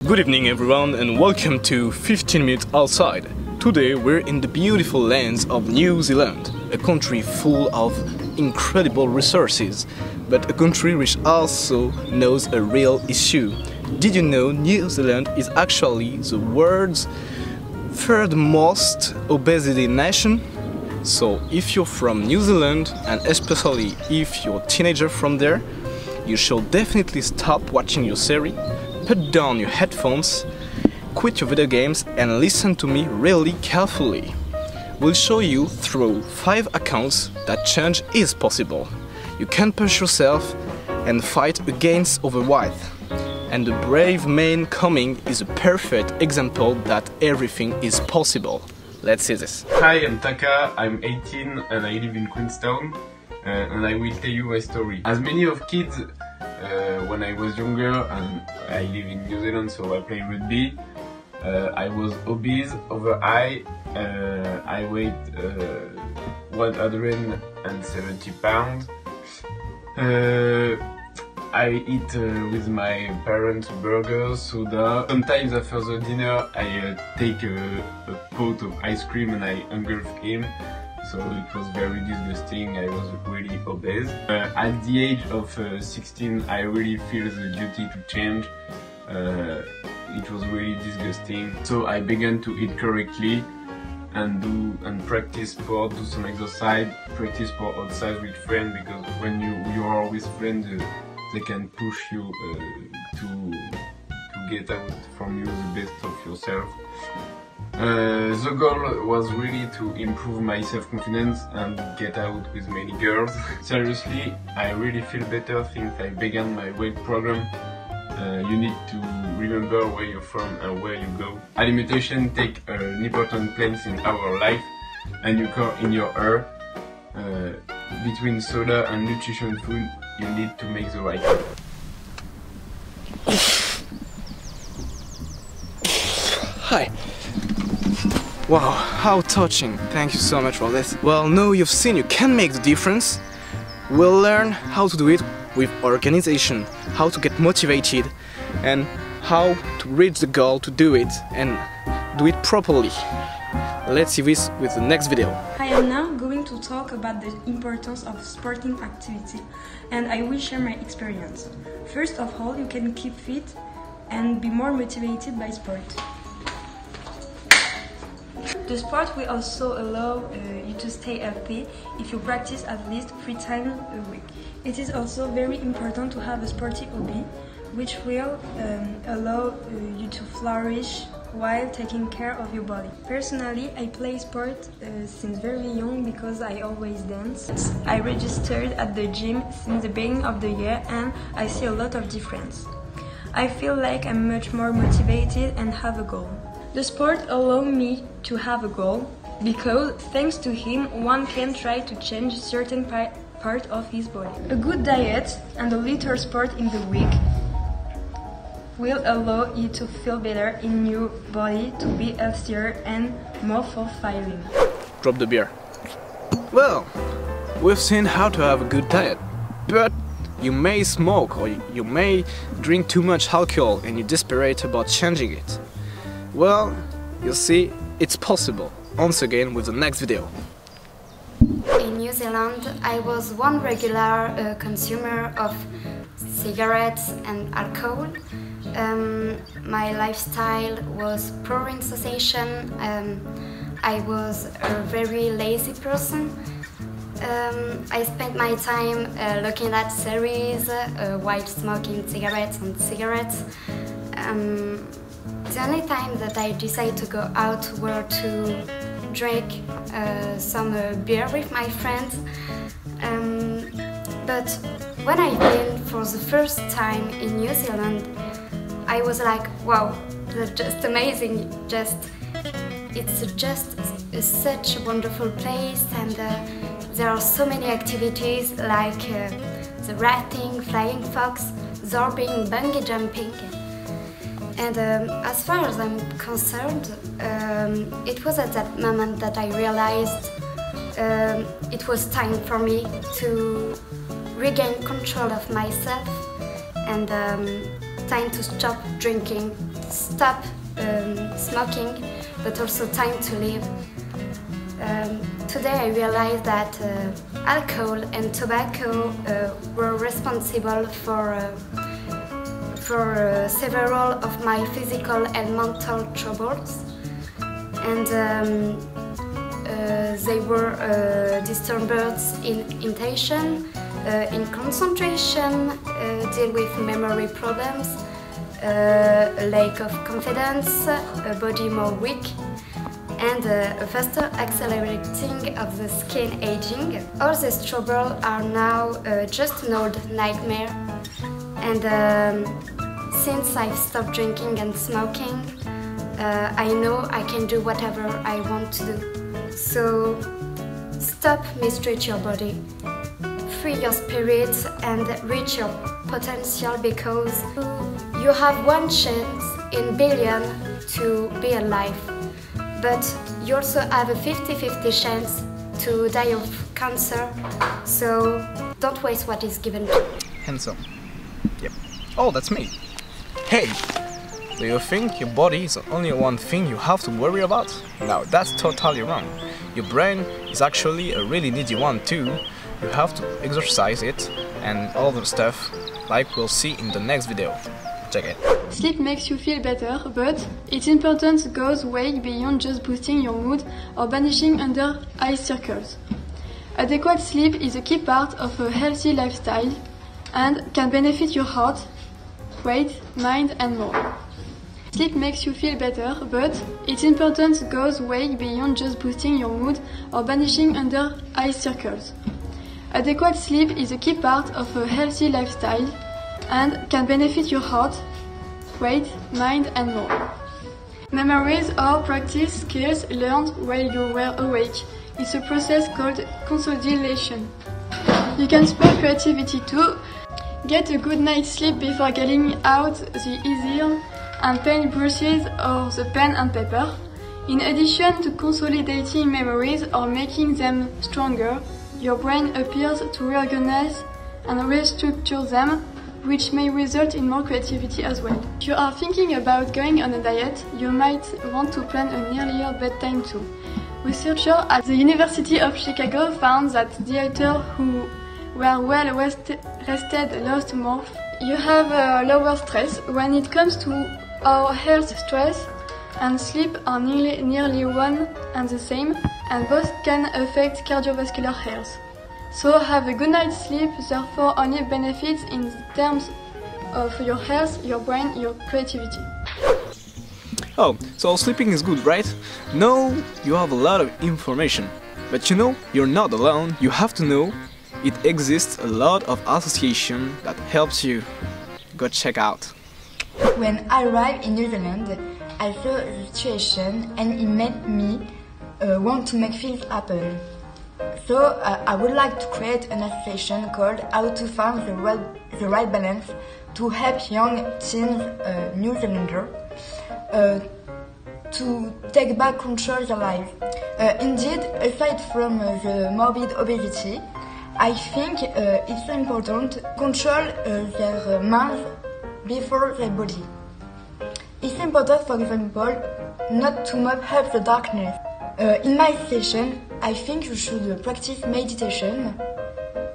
Good evening everyone and welcome to 15 Minutes Outside. Today we're in the beautiful lands of New Zealand, a country full of incredible resources, but a country which also knows a real issue. Did you know New Zealand is actually the world's third most obesity nation? So if you're from New Zealand, and especially if you're a teenager from there, you should definitely stop watching your series, put down your headphones, quit your video games and listen to me really carefully. We'll show you through 5 accounts that change is possible. You can push yourself and fight against overweight. And the brave man coming is a perfect example that everything is possible. Let's see this. Hi, I'm Taka, I'm 18 and I live in Queenstown and I will tell you my story. As many of kids, when I was younger and I live in New Zealand so I play rugby, I was obese, overweight, I weighed 170 pounds. I eat with my parents burgers, soda. Sometimes after the dinner I take a pot of ice cream and I engulf him. So it was very disgusting, I was really obese. At the age of 16 I really feel the duty to change. It was really disgusting. So I began to eat correctly and practice sport, do some exercise, practice sport outside with friends, because when you are with friends they can push you to get out from you the best of yourself. The goal was really to improve my self-confidence and get out with many girls. Seriously, I really feel better since I began my weight program. You need to remember where you're from and where you go. Alimentation takes an important place in our life and in your hair. Between soda and nutrition food, you need to make the right choice. Hi. Wow, how touching. Thank you so much for this. Well, now you've seen you can make the difference. We'll learn how to do it with organization, how to get motivated, and how to reach the goal to do it and do it properly. Let's see this with the next video. I am now going to talk about the importance of sporting activity, and I will share my experience. First of all, you can keep fit and be more motivated by sport. The sport will also allow you to stay healthy if you practice at least 3 times a week. It is also very important to have a sporty hobby, which will allow you to flourish while taking care of your body. Personally, I play sport since very young because I always dance. I registered at the gym since the beginning of the year and I see a lot of difference. I feel like I'm much more motivated and have a goal. The sport allowed me to have a goal because thanks to him one can try to change certain part of his body. A good diet and a little sport in the week will allow you to feel better in your body, to be healthier and more fulfilling. Drop the beer. Well, we've seen how to have a good diet, but you may smoke or you may drink too much alcohol and you're desperate about changing it. Well, you see, it's possible. Once again with the next video. In New Zealand, I was one regular consumer of cigarettes and alcohol. My lifestyle was poor in association. I was a very lazy person. I spent my time looking at series while smoking cigarettes. The only time that I decided to go out were to drink some beer with my friends. But when I've been for the first time in New Zealand, I was like, wow, that's just amazing. It's just such a wonderful place, and there are so many activities like the rafting, flying fox, zorbing, bungee jumping. And as far as I'm concerned, it was at that moment that I realized it was time for me to regain control of myself and time to stop drinking stop smoking, but also time to live. Today I realized that alcohol and tobacco were responsible for several of my physical and mental troubles, and they were disturbance in attention, in concentration, deal with memory problems, a lack of confidence, a body more weak, and a faster accelerating of the skin aging. All these troubles are now just an old nightmare, and since I've stopped drinking and smoking, I know I can do whatever I want to do. So stop mistreat your body, free your spirit and reach your potential, because you have one chance in billion to be alive, but you also have a 50-50 chance to die of cancer, so don't waste what is given to you. Handsome. Yep. Oh, that's me. Hey! Do you think your body is the only one thing you have to worry about? No, that's totally wrong. Your brain is actually a really needy one too. You have to exercise it and all the stuff, like we'll see in the next video. Check it. Sleep makes you feel better, but its importance goes way beyond just boosting your mood or banishing under eye circles. Adequate sleep is a key part of a healthy lifestyle and can benefit your heart, weight, mind and more. Sleep makes you feel better, but its importance goes way beyond just boosting your mood or banishing under eye circles. Adequate sleep is a key part of a healthy lifestyle and can benefit your heart, weight, mind and more. Memories or practice skills learned while you were awake. It's a process called consolidation. You can spur creativity too. Get a good night's sleep before getting out the easel and pen brushes or the pen and paper. In addition to consolidating memories or making them stronger, your brain appears to reorganize and restructure them, which may result in more creativity as well. If you are thinking about going on a diet, you might want to plan an earlier bedtime too. Researchers at the University of Chicago found that dieters who were well rested lost more. You have lower stress. When it comes to our health, stress and sleep are nearly one and the same, and both can affect cardiovascular health. So have a good night's sleep, therefore only benefits in terms of your health, your brain, your creativity. Oh, so sleeping is good, right? No, you have a lot of information. But you know, you're not alone. You have to know it exists a lot of association that helps you. Go check out. When I arrived in New Zealand, I saw the situation and it made me want to make things happen. So I would like to create an association called How to Find the Right Balance to help young teens, New Zealanders, to take back control of their lives. Indeed, aside from the morbid obesity, I think it's important to control their minds before their body. It's important, for example, not to mop up the darkness. In my session, I think you should practice meditation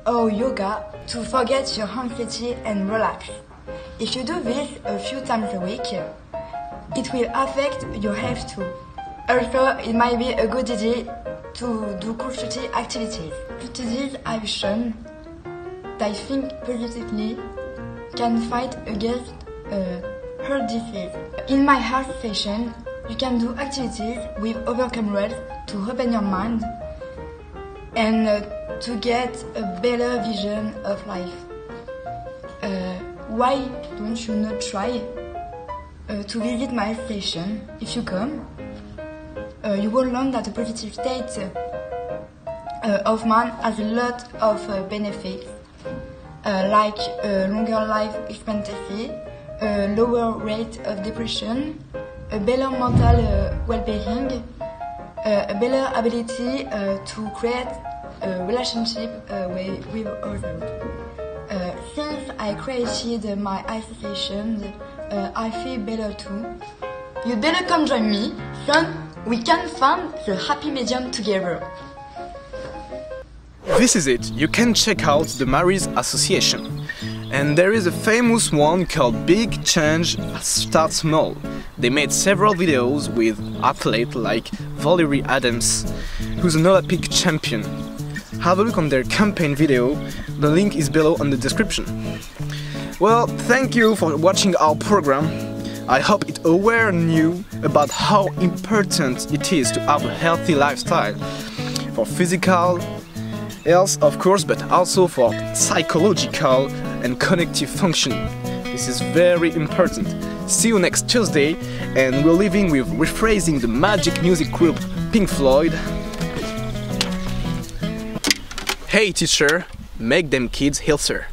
or yoga to forget your anxiety and relax. If you do this a few times a week, it will affect your health too. Also, it might be a good idea to do constructive activities. Studies have shown that think positively can fight against heart disease. In my health session, you can do activities with other cameras to open your mind and to get a better vision of life. Why don't you not try to visit my session? If you come, you will learn that a positive state of mind has a lot of benefits, like longer life expectancy, a lower rate of depression, a better mental well-being, a better ability to create a relationship with others. Since I created my association I feel better too. You'd better come join me, son. We can find the happy medium together. This is it, you can check out the Mary's Association. And there is a famous one called Big Change Start Small. They made several videos with athletes like Valerie Adams, who's an Olympic champion. Have a look on their campaign video, the link is below on the description. Well, thank you for watching our program. I hope it awareness you about how important it is to have a healthy lifestyle for physical health, of course, but also for psychological and cognitive functioning. This is very important. See you next Tuesday, and we're leaving with rephrasing the magic music group Pink Floyd. Hey teacher, make them kids healthier.